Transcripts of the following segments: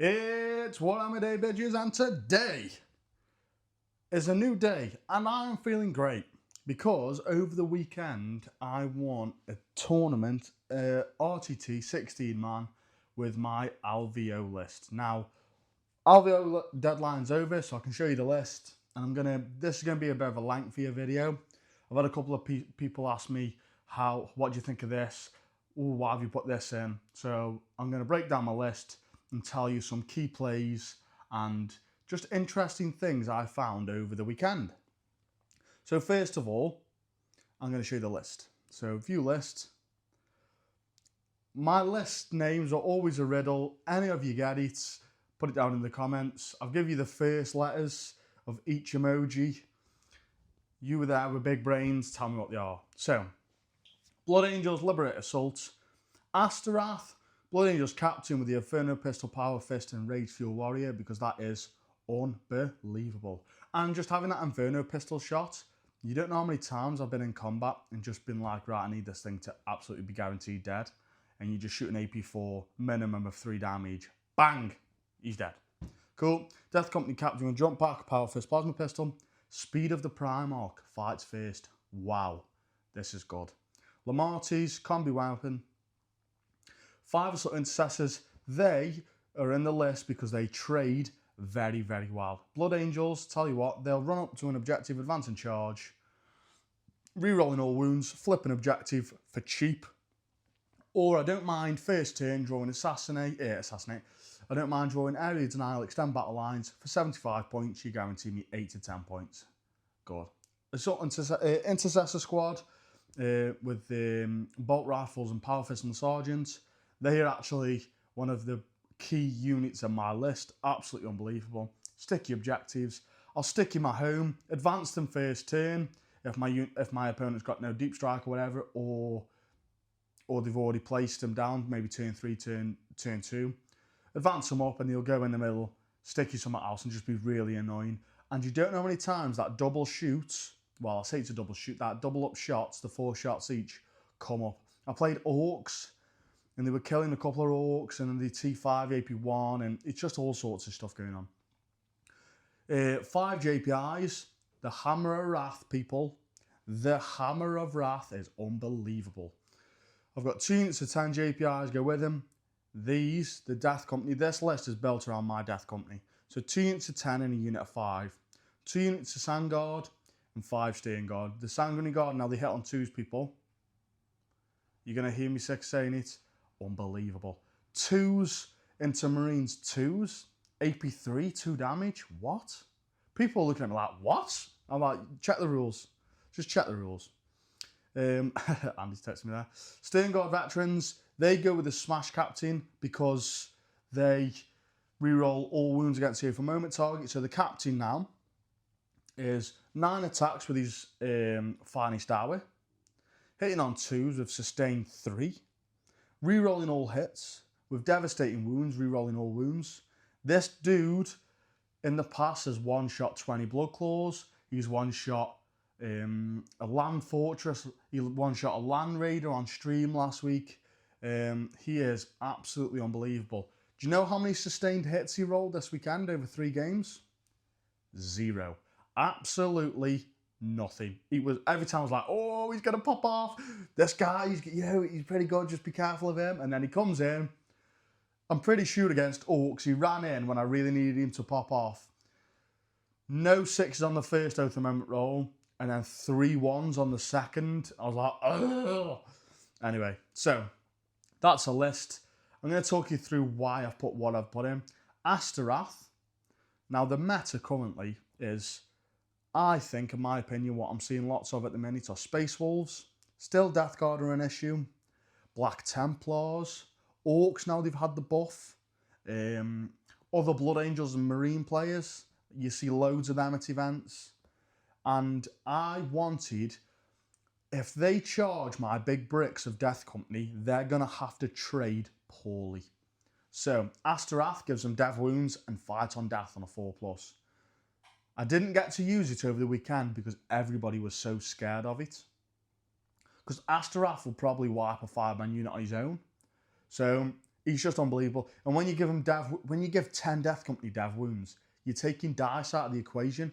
It's Warhammer Day, bitches, and today is a new day, and I'm feeling great because over the weekend I won a tournament, RTT 16 man, with my Alveo list. Now, Alveo deadline's over, so I can show you the list, and this is gonna be a bit of a lengthier video. I've had a couple of people ask me what do you think of this? Ooh, why have you put this in? So I'm gonna break down my list and tell you some key plays and just interesting things I found over the weekend. So first of all, I'm going to show you the list. So view list. My list names are always a riddle. Any of you get it, put it down in the comments. I'll give you the first letters of each emoji. You were there with big brains, tell me what they are. So, Blood Angels, Liberate Assault, Astaroth, Blood Angels Captain with the Inferno Pistol, Power Fist and Rage Fuel Warrior, because that is unbelievable. And just having that Inferno Pistol shot, you don't know how many times I've been in combat and just been like, right, I need this thing to absolutely be guaranteed dead. And you just shoot an AP4, minimum of 3 damage. Bang! He's dead. Cool. Death Company Captain with Jump Pack, Power Fist, Plasma Pistol. Speed of the Primarch, fights first. Wow, this is good. Lamarties, Combi Weapon. 5 Assault Intercessors, they are in the list because they trade very, very well. Blood Angels, tell you what, they'll run up to an objective, advance and charge, rerolling all wounds, flip an objective for cheap. Or I don't mind first turn drawing assassinate. I don't mind drawing area denial, extend battle lines. For 75 points, you guarantee me 8 to 10 points. Good. Assault Intercessor Squad with the bolt rifles and power fists and the sergeants. They are actually one of the key units on my list. Absolutely unbelievable. Sticky objectives. I'll sticky my home, advance them first turn if my opponent's got no deep strike or whatever, or they've already placed them down, maybe turn 3, turn 2. Advance them up and he'll go in the middle, sticky somewhere else and just be really annoying. And you don't know how many times that double shoots, well, I say it's a double shoot, that double up shots, the 4 shots each, come up. I played Orcs, and they were killing a couple of Orcs, and then the T5, AP1, and it's just all sorts of stuff going on. 5 JPIs, the Hammer of Wrath, people. The Hammer of Wrath is unbelievable. I've got 2 units of 10 JPIs, go with them. These, the Death Company, this list is built around my Death Company. So 2 units of 10 and a unit of 5. 2 units of Sandguard and 5 Stern Guard. The Sanguinary Guard, now they hit on 2s, people. You're going to hear me sick saying it. Unbelievable. 2s into Marines 2s. AP3, 2 damage. What? People are looking at me like, what? I'm like, check the rules. Just check the rules. Andy's texting me there. Stern Guard Veterans, they go with the Smash Captain because they reroll all wounds against here for moment target. So the Captain now is 9 attacks with his finest hour, hitting on 2s with sustained 3, rerolling all hits with devastating wounds, rerolling all wounds. This dude in the past has one-shot 20 Blood Claws. He's one-shot a Land Fortress. He one-shot a Land Raider on stream last week. He is absolutely unbelievable. Do you know how many sustained hits he rolled this weekend over 3 games? 0. Absolutely nothing. He was, every time I was like, oh, he's going to pop off. This guy, he's pretty good. Just be careful of him. And then he comes in. I'm pretty sure against Orcs, he ran in when I really needed him to pop off. No 6s on the first Oath Amendment roll, and then 3 1s on the second. I was like, ugh. Anyway, so that's a list. I'm going to talk you through why I've put what I've put in. Astaroth. Now, the meta currently is, I think, in my opinion, what I'm seeing lots of at the minute are Space Wolves. Still Death Guard are an issue. Black Templars. Orcs, now they've had the buff. Other Blood Angels and Marine players. You see loads of them at events. And I wanted, if they charge my big bricks of Death Company, they're going to have to trade poorly. So, Astaroth gives them death wounds and fight on death on a 4+. I didn't get to use it over the weekend because everybody was so scared of it. Because Astaroth will probably wipe a 5-man unit on his own. So He's just unbelievable. And when you give him when you give 10 Death Company Dev wounds, you're taking dice out of the equation.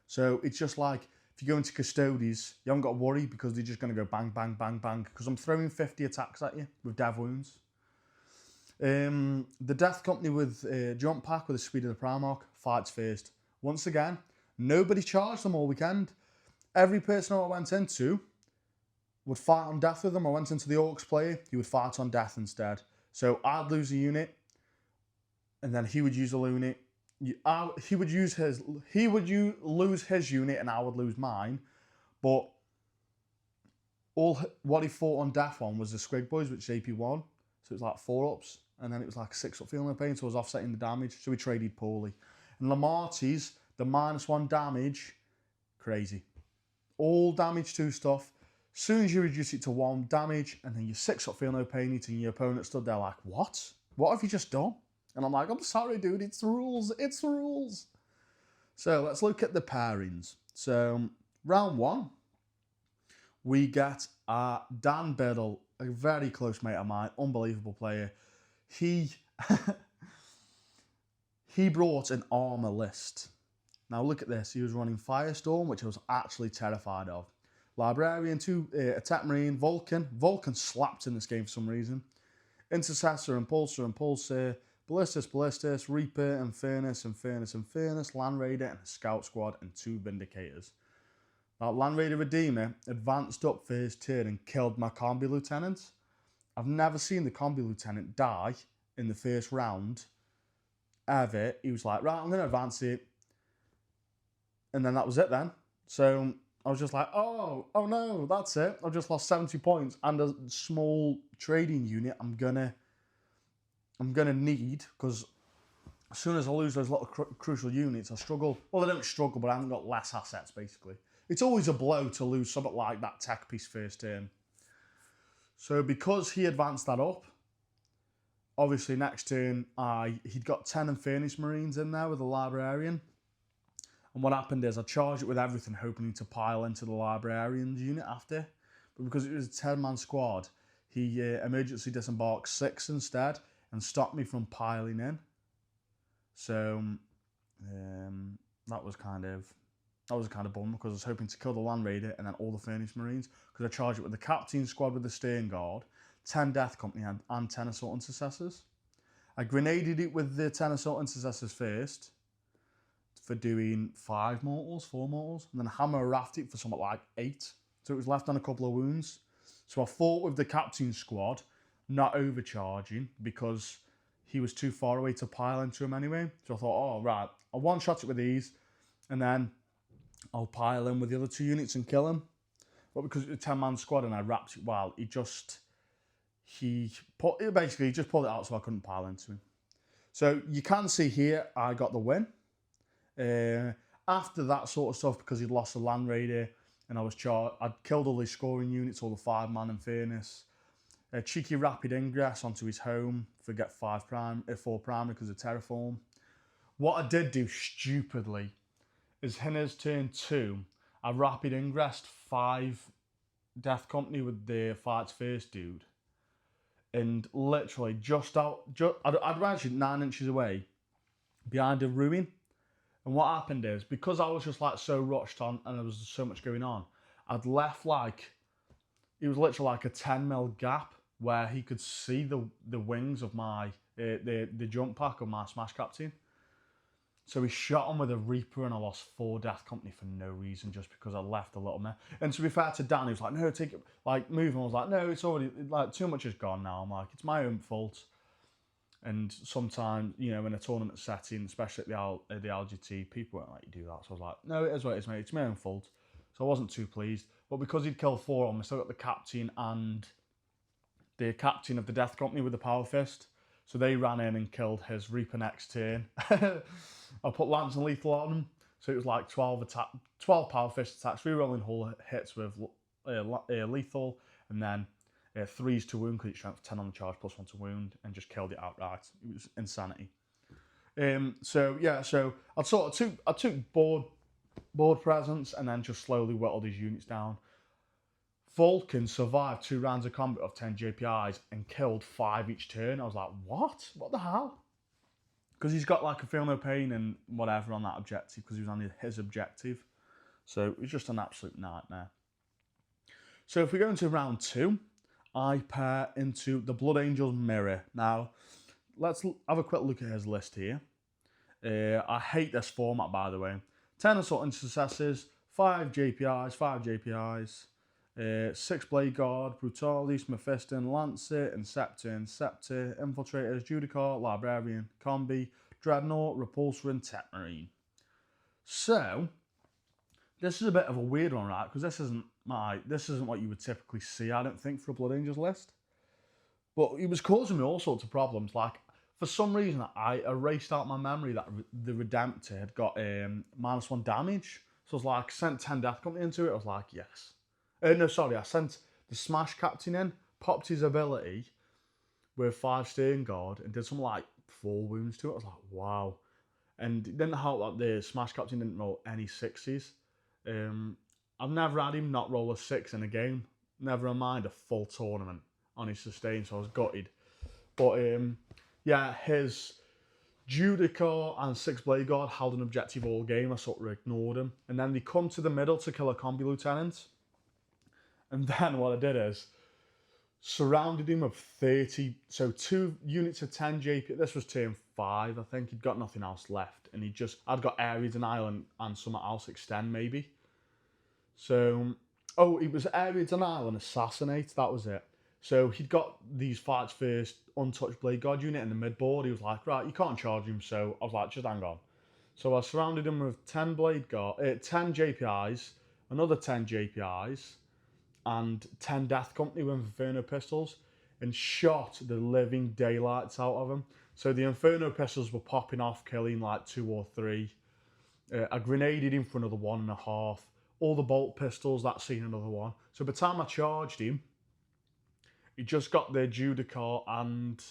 So it's just like, if you go into Custodes, you haven't got to worry because they're just going to go bang, bang, bang, bang. Because I'm throwing 50 attacks at you with Dev wounds. The Death Company with Jump Pack with the Speed of the Primarch fights first. Once again, nobody charged them all weekend. Every person I went into would fight on death with them. I went into the Orcs player, he would fight on death instead. So I'd lose a unit, and then he would use a unit. He would lose his unit, and I would lose mine. But what he fought on death on was the Squig Boys, which is AP1. So it was like 4-ups, and then it was like a 6-up Feel No Pain, so I was offsetting the damage. So we traded poorly. And Lamarty's, the -1 damage, crazy. All damage 2 stuff. As soon as you reduce it to 1 damage, and then you 6-up Feel No Pain it, and your opponent stood there like, what? What have you just done? And I'm like, I'm sorry, dude, it's the rules. It's the rules. So let's look at the pairings. So round 1, we get Dan Biddle, a very close mate of mine, unbelievable player. He brought an armor list. Now look at this. He was running Firestorm, which I was actually terrified of. Librarian, 2 Attack Marine, Vulcan. Vulcan slapped in this game for some reason. Intercessor, Impulsor, Ballistus, Reaper, Infernus, Land Raider, and a Scout Squad, and 2 Vindicators. That Land Raider Redeemer advanced up first turn and killed my Combi Lieutenant. I've never seen the Combi Lieutenant die in the first round, ever. He was like, right, I'm going to advance it. And then that was it then. So I was just like, oh no, that's it. I've just lost 70 points and a small trading unit I'm gonna need, because as soon as I lose those little crucial units, I struggle. Well, I don't struggle, but I haven't got less assets, basically. It's always a blow to lose something like that tech piece first turn. So because he advanced that up, obviously next turn, he'd got 10 Infernus Marines in there with a Librarian. And what happened is I charged it with everything, hoping to pile into the Librarian's unit after. But because it was a 10-man squad, he emergency disembarked 6 instead and stopped me from piling in. So that was kind of a bummer, because I was hoping to kill the Land Raider and then all the Furnace Marines, because I charged it with the Captain Squad with the Stern Guard, 10 Death Company and 10 Assault Intercessors. I grenaded it with the 10 Assault Intercessors first for doing 4 mortals, and then Hammer Raft it for something like 8. So it was left on a couple of wounds. So I fought with the Captain Squad, not overcharging, because he was too far away to pile into him anyway. So I thought, oh, right, I'll one-shot it with these, and then I'll pile in with the other 2 units and kill him. But because it was a 10-man squad and I wrapped it well, he just pulled it out so I couldn't pile into him. So you can see here, I got the win. After that sort of stuff, because he'd lost the Land Raider and I'd killed all his scoring units, all the 5-man Infernus. A cheeky rapid ingress onto his home for get 4 primary because of Terraform. What I did do stupidly is in his turn 2, I rapid ingressed 5 Death Company with the fights first dude. And literally I'd imagine 9 inches away behind a ruin. And what happened is, because I was just like so rushed on and there was so much going on, I'd left it was literally like a 10mm gap where he could see the wings of my, the jump pack of my Smash Captain. So he shot him with a Reaper and I lost 4 Death Company for no reason, just because I left a little mess. And to be fair to Dan, he was like, no, take it, like, move. And I was like, no, it's already, like, too much is gone now. I'm like, it's my own fault. And sometimes, you know, in a tournament setting, especially at the LGT, people won't let you do that. So I was like, no, it is what it is, mate. It's my own fault. So I wasn't too pleased. But because he'd killed 4 on me, I still got the captain and the captain of the Death Company with the Power Fist. So they ran in and killed his Reaper next turn. I put Lance and Lethal on him. So it was like 12 Power Fist attacks, rerolling whole hits with Lethal, and then 3s to wound because it's strength 10 on the charge plus 1 to wound, and just killed it outright. It was insanity. So I took board presence and then just slowly whittled his units down. Vulcan survived 2 rounds of combat of 10 JPIs and killed 5 each turn. I was like, what? What the hell? Because he's got like a feel no pain and whatever on that objective because he was on his objective. So it was just an absolute nightmare. So if we go into round 2, I pair into the Blood Angels Mirror. Now, let's have a quick look at his list here. I hate this format, by the way. 10 Assault Intercessors, 5 JPIs, 5 JPIs, 6 Blade Guard, Brutalis, Mephiston, Lancet, Inceptor, Infiltrators, Judicar, Librarian, Combi, Dreadnought, Repulsor, and Tech Marine. So, this is a bit of a weird one, right? Because this isn't what you would typically see, I don't think, for a Blood Angels list. But it was causing me all sorts of problems. Like, for some reason, I erased out my memory that the Redemptor had got -1 damage. So I was like, sent 10 Death Company into it. I was like, yes. No, sorry, I sent the Smash Captain in, popped his ability with 5 Stern Guard, and did something like 4 wounds to it. I was like, wow. And it didn't help that the Smash Captain didn't roll any 6s. I've never had him not roll a 6 in a game. Never mind a full tournament on his sustain, so I was gutted. But yeah, his Judicar and 6 Blade Guard held an objective all game. I sort of ignored him. And then they come to the middle to kill a Combi Lieutenant. And then what I did is surrounded him with 30, so 2 units of 10 JP. This was turn 5, I think. He'd got nothing else left. And I'd got Ares Denial and something else extend, maybe. So, it was Ares Denial and Assassinate, that was it. So he'd got these fights first, untouched Blade Guard unit in the mid-board. He was like, right, you can't charge him. So I was like, just hang on. So I surrounded him with 10 10 JPIs, another 10 JPIs, and 10 Death Company with Inferno Pistols, and shot the living daylights out of him. So the Inferno Pistols were popping off, killing like 2 or 3. I grenaded him for another 1.5. All the bolt pistols, that's seen another 1. So by the time I charged him, he just got the Judicar and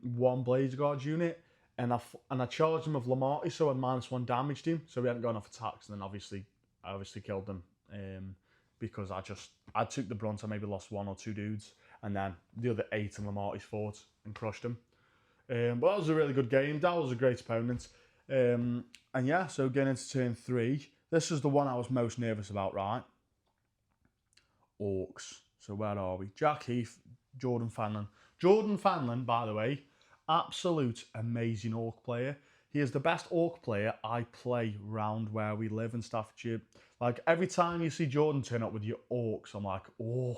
1 Blade Guard unit, and I charged him with Lamarty, so I had -1 damaged him, so we hadn't got enough attacks, and then I obviously killed them because I took the brunt. I maybe lost 1 or 2 dudes, and then the other 8 in Lamarty's fought and crushed him. But that was a really good game. That was a great opponent. And yeah, so getting into turn 3, this is the one I was most nervous about, right? Orcs. So where are we? Jack Heath, Jordan Fanlon. Jordan Fanlon, by the way, absolute amazing Orc player. He is the best Orc player I play round where we live in Staffordshire. Like, every time you see Jordan turn up with your Orcs, I'm like, oh,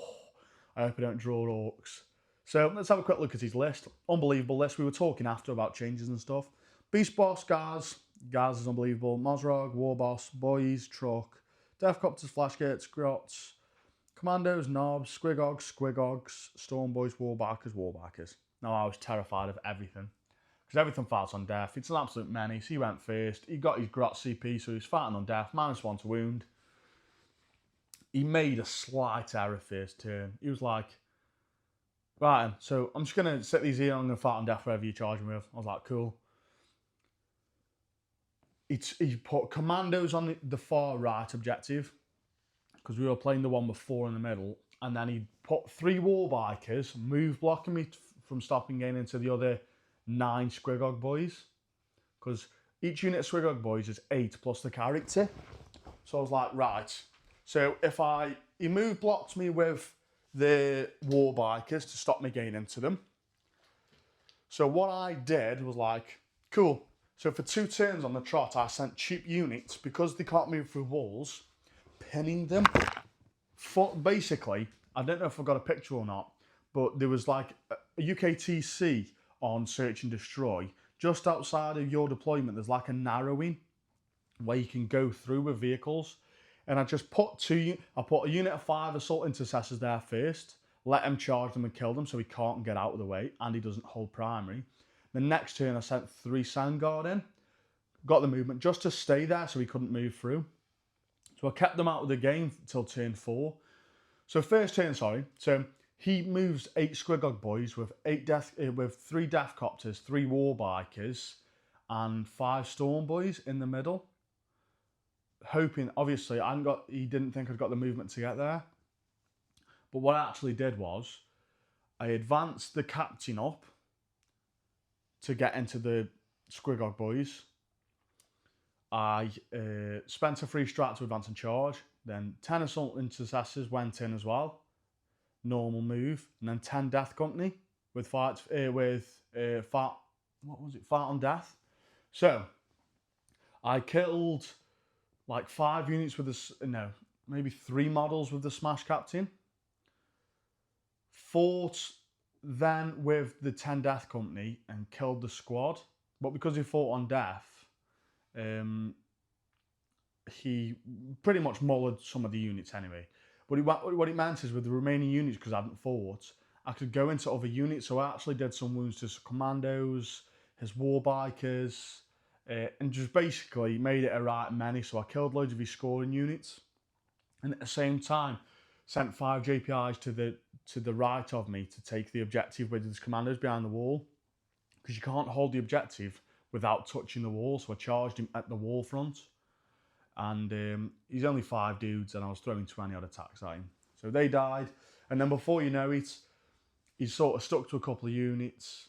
I hope I don't draw Orcs. So let's have a quick look at his list. Unbelievable list. We were talking after about changes and stuff. Beast Boss, Gaz. Gaz is unbelievable. Mozrog, War Boss, Boys, Truck, Deathcopters, Flashgates, Grots, Commandos, Knobs, Squigogs, Stormboys, Warbackers. Now, I was terrified of everything, because everything fights on death. It's an absolute menace. He went first. He got his Grot CP, so he's fighting on death. -1 to wound. He made a slight error first turn. He was like, right, so I'm just going to set these here. I'm going to fight on death wherever you charge me with. I was like, cool. He put Commandos on the far right objective, because we were playing the one with 4 in the middle, and then he put 3 Warbikers, move blocking me from stopping getting into the other 9 Squigog boys, because each unit of Squigog boys is 8 plus the character. So I was like, right, so if he move blocked me with the Warbikers to stop me getting into them. So what I did was like, cool, so for 2 turns on the trot, I sent cheap units, because they can't move through walls, pinning them. Basically, I don't know if I got a picture or not, but there was like a UKTC on Search and Destroy. Just outside of your deployment, there's like a narrowing where you can go through with vehicles. And I just put I put a unit of 5 Assault Intercessors there first, let him charge them and kill them so he can't get out of the way, and he doesn't hold primary. The next turn, I sent 3 Sandguard in, got the movement just to stay there so he couldn't move through. So I kept them out of the game till turn 4. So first turn, so he moves 8 Squigog boys with 3 Deathcopters, 3 Warbikers, and 5 Storm boys in the middle. Hoping, obviously, he didn't think I'd got the movement to get there. But what I actually did was I advanced the captain up to get into the Squigog boys. I spent a free strat to advance and charge. Then 10 assault intercessors went in as well. Normal move. And then 10 death company with fight what was it? Fight on death. So I killed like 5 units with maybe 3 models with the Smash Captain. Fought then with the 10 death company and killed the squad. But because he fought on death, he pretty much mullered some of the units anyway. But what it meant is with the remaining units, because I hadn't fought, I could go into other units. So I actually did some wounds to commandos, his war bikers, and just basically made it a right many. So I killed loads of his scoring units, and at the same time sent 5 JPIs to the right of me to take the objective with his commandos behind the wall, because you can't hold the objective without touching the wall. So I charged him at the wall front, and he's only 5 dudes, and I was throwing 20 odd attacks at him. So they died, and then before you know it, he sort of stuck to a couple of units,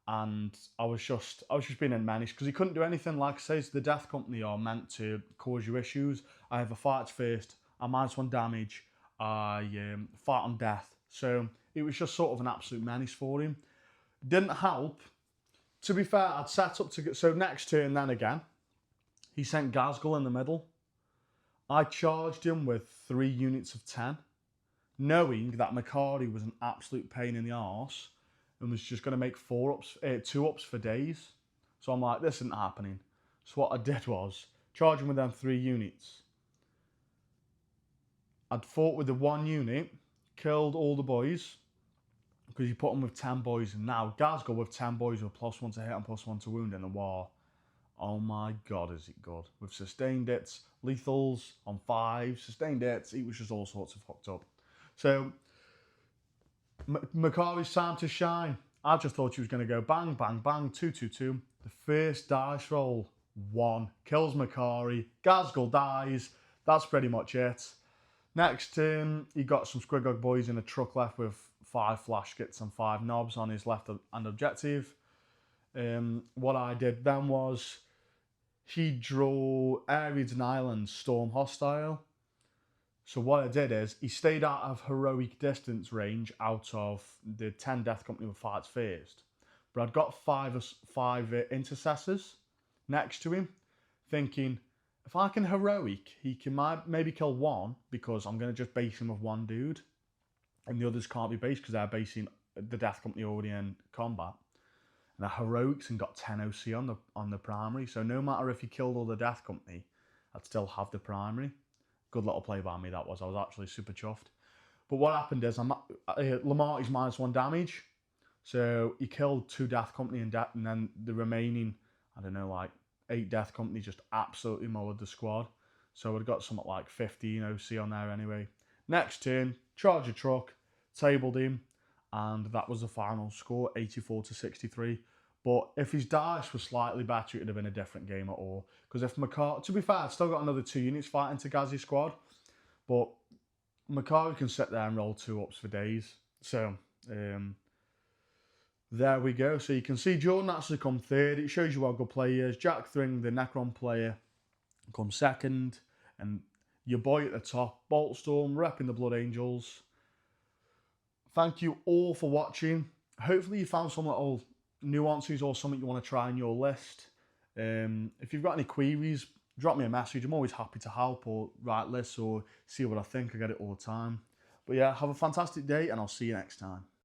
and I was just being a menace because he couldn't do anything. Like I say, the death company are meant to cause you issues. I have a fight first, I -1 damage, I fight on death. So it was just sort of an absolute menace for him. Didn't help. To be fair, I'd set up to get... So next turn then again, he sent Ghazghkull in the middle. I charged him with 3 units of 10, knowing that Makari was an absolute pain in the arse and was just going to make 2 ups for days. So I'm like, this isn't happening. So what I did was charge him with them 3 units. I'd fought with the 1 unit, killed all the boys, because you put them with 10 boys, and now Ghazghkull with 10 boys with +1 to hit and +1 to wound in the war. Oh my god, is it good. With sustained hits, lethals on 5, sustained hits, it was just all sorts of fucked up. So, Makari's time to shine. I just thought she was going to go bang, bang, bang, 2-2-2. The first dice roll, 1. Kills Makari. Ghazghkull dies. That's pretty much it. Next turn, he got some Squigog boys in a truck left with 5 flash kits and 5 knobs on his left hand objective. What I did then was he drew Ares and Islands Storm Hostile. So what I did is he stayed out of heroic distance range out of the 10 Death Company with fights first. But I'd got 5 intercessors next to him, thinking if I can heroic, he can maybe kill 1 because I'm going to just base him with 1 dude, and the others can't be based because they're basing the Death Company already in combat. And I heroics and got 10 OC on the primary. So no matter if he killed all the Death Company, I'd still have the primary. Good little play by me that was. I was actually super chuffed. But what happened is Lamarty's -1 damage. So he killed 2 Death Company and then the remaining, I don't know, like 8 Death Company just absolutely mullered the squad. So I'd got something like 15 OC on there anyway. Next turn, charge a truck, tabled him, and that was the final score, 84-63. But if his dice was slightly better, it would have been a different game at all. Because if Makari, to be fair, I'd still got another 2 units fighting to Gazzy's squad, but Makari can sit there and roll 2 ups for days. So there we go. So you can see Jordan actually come 3rd. It shows you what good play he is. Jack Thring, the Necron player, come 2nd, and your boy at the top, Boltstorm, repping the Blood Angels. Thank you all for watching. Hopefully you found some little nuances or something you want to try in your list. If you've got any queries, drop me a message. I'm always happy to help or write lists or see what I think. I get it all the time. But yeah, have a fantastic day and I'll see you next time.